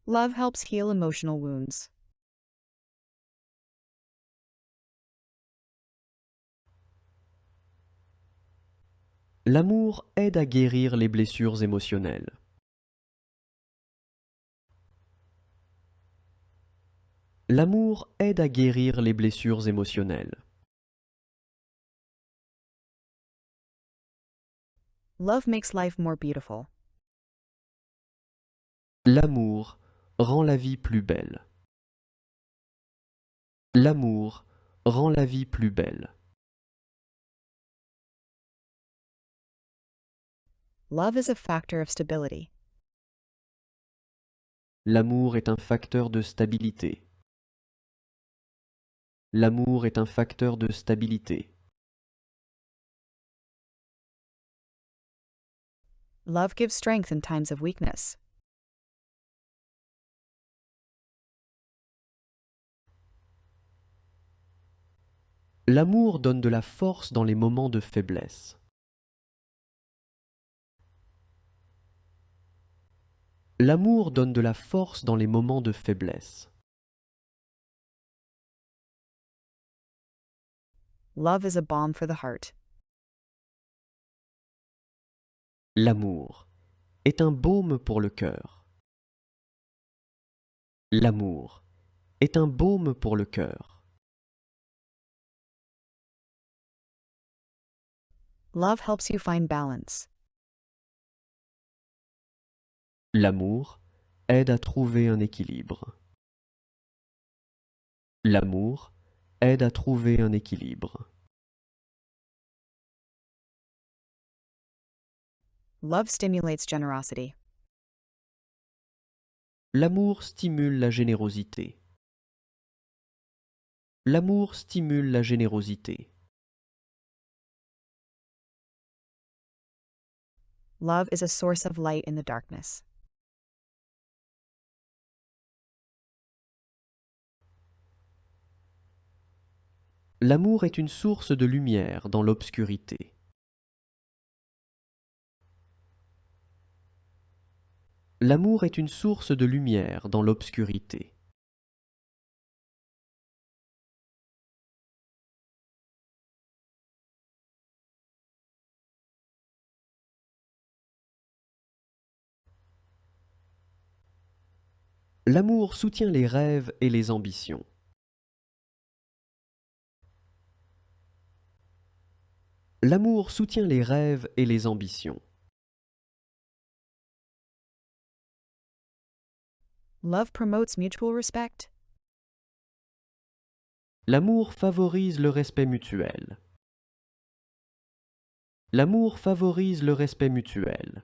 Love helps heal emotional wounds. L'amour aide à guérir les blessures émotionnelles. L'amour aide à guérir les blessures émotionnelles. Love makes life more beautiful. L'amour rend la vie plus belle. L'amour rend la vie plus belle. Love is a factor of stability. L'amour est un facteur de stabilité. L'amour est un facteur de stabilité. Love gives strength in times of weakness. L'amour donne de la force dans les moments de faiblesse. L'amour donne de la force dans les moments de faiblesse. Love is a balm for the heart. L'amour est un baume pour le cœur. L'amour est un baume pour le cœur. Love helps you find balance. L'amour aide à trouver un équilibre. L'amour aide à trouver un équilibre. Love stimulates generosity. L'amour stimule la générosité. L'amour stimule la générosité. Love is a source of light in the darkness. L'amour est une source de lumière dans l'obscurité. L'amour est une source de lumière dans l'obscurité. L'amour soutient les rêves et les ambitions. L'amour soutient les rêves et les ambitions. Love promotes mutual respect. L'amour favorise le respect mutuel. L'amour favorise le respect mutuel.